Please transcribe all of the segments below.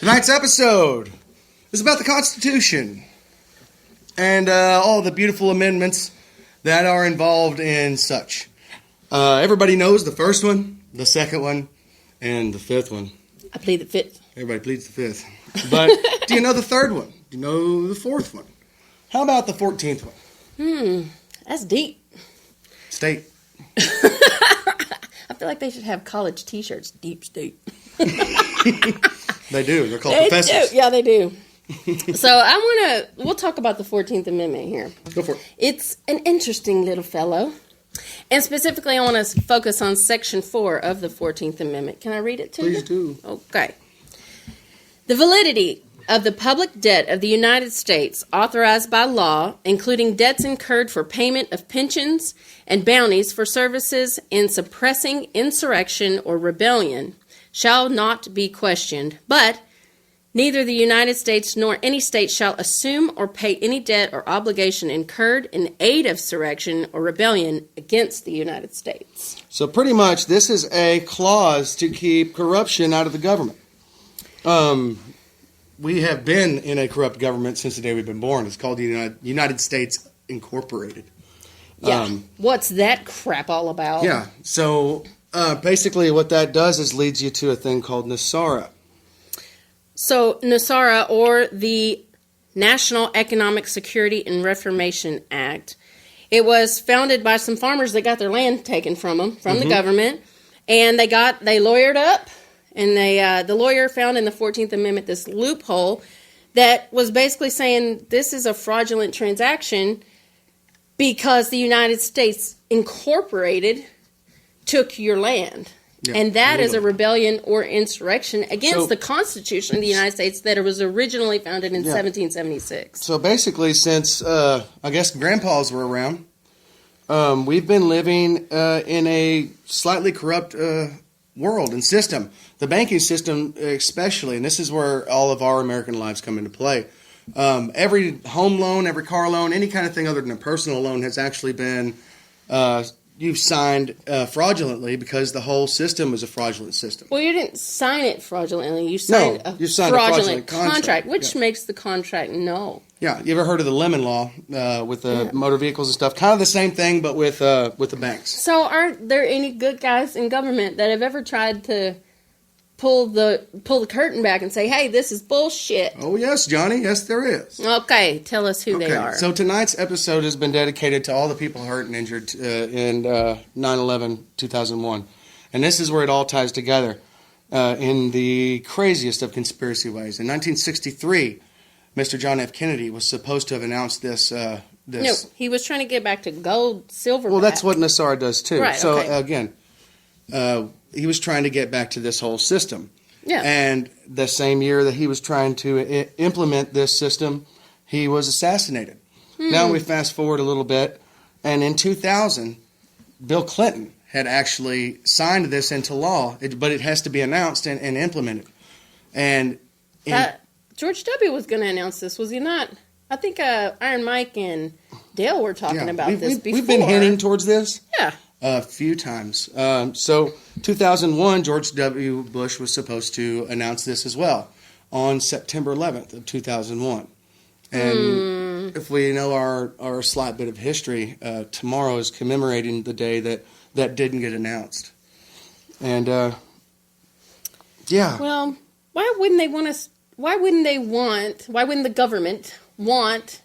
Tonight's episode is about the Constitution and all the beautiful amendments that are involved in such. Everybody knows the first one, the second one, and the fifth one. I plead the fifth. Everybody pleads the fifth. But do you know the third one? Do you know the fourth one? How about the 14th one? That's deep. State. I feel like they should have college T-shirts. Deep state. They do. They're called professors. Do. Yeah, they do. So we'll talk about the 14th Amendment here. Go for it. It's an interesting little fellow. And specifically, I want to focus on Section 4 of the 14th Amendment. Can I read it to you? Please do. Okay. The validity of the public debt of the United States authorized by law, including debts incurred for payment of pensions and bounties for services in suppressing insurrection or rebellion, shall not be questioned, but neither the United States nor any state shall assume or pay any debt or obligation incurred in aid of insurrection or rebellion against the United States. So pretty much this is a clause to keep corruption out of the government. We have been in a corrupt government since the day we've been born. It's called the United States Incorporated. Yeah. What's that crap all about? Yeah. So basically what that does is leads you to a thing called NESARA. So NESARA, or the National Economic Security and Reformation Act, it was founded by some farmers that got their land taken from them, from the government, and they lawyered up. And the lawyer found in the 14th Amendment this loophole that was basically saying this is a fraudulent transaction because the United States Incorporated took your land. Yeah, and that is a rebellion or insurrection against the Constitution of the United States that was originally founded in 1776. So basically, since I guess grandpas were around, we've been living in a slightly corrupt world and system. The banking system especially, and this is where all of our American lives come into play. Every home loan, every car loan, any kind of thing other than a personal loan has actually been, you've signed fraudulently because the whole system is a fraudulent system. Well, you didn't sign it fraudulently. You signed a fraudulent contract, which makes the contract null. Yeah, you ever heard of the lemon law with the motor vehicles and stuff? Kind of the same thing, but with the banks. So aren't there any good guys in government that have ever tried to pull the curtain back and say, hey, this is bullshit? Oh, yes, Johnny. Yes, there is. Okay, tell us who they are. So tonight's episode has been dedicated to all the people hurt and injured in 9/11/2001. And this is where it all ties together in the craziest of conspiracy ways. In 1963, Mr. John F. Kennedy was supposed to have announced this. No, he was trying to get back to gold, silver. Well, that's what NESARA does too. Right, so again, he was trying to get back to this whole system. Yeah. And the same year that he was trying to implement this system, he was assassinated. Now we fast forward a little bit, and in 2000, Bill Clinton had actually signed this into law, but it has to be announced and implemented. And George W. was going to announce this, was he not? I think Iron Mike and Dale were talking about this before. We've been hinting towards this. Yeah. A few times. So 2001, George W. Bush was supposed to announce this as well on September 11th of 2001. And if we know our slight bit of history, tomorrow is commemorating the day that didn't get announced. And, yeah. Well, why wouldn't the government want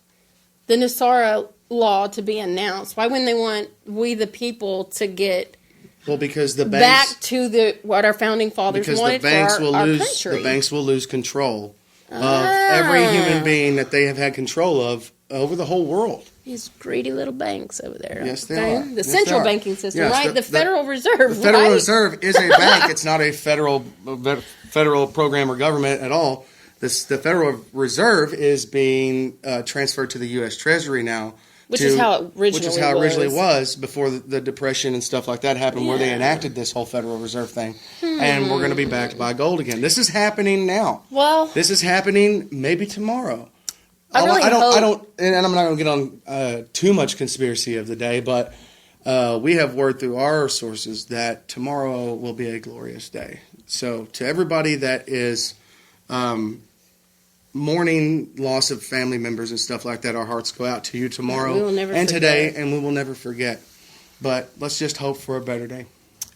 the NESARA law to be announced? Why wouldn't they want we the people to get because the banks, back to what our founding fathers wanted for our country? The banks will lose control of every human being that they have had control of over the whole world. These greedy little banks over there. Yes, they are. The central banking system, right? The Federal Reserve. The Federal Reserve is a bank. It's not a federal program or government at all. The Federal Reserve is being transferred to the U.S. Treasury now. Which is how it originally was before the Depression and stuff like that happened, where they enacted this whole Federal Reserve thing. And we're going to be backed by gold again. This is happening now. Well, this is happening maybe tomorrow. I don't, and I'm not going to get on too much conspiracy of the day, but we have word through our sources that tomorrow will be a glorious day. So to everybody that is mourning loss of family members and stuff like that. Our hearts go out to you tomorrow we will never and forget. today, and we will never forget. But let's just hope for a better day.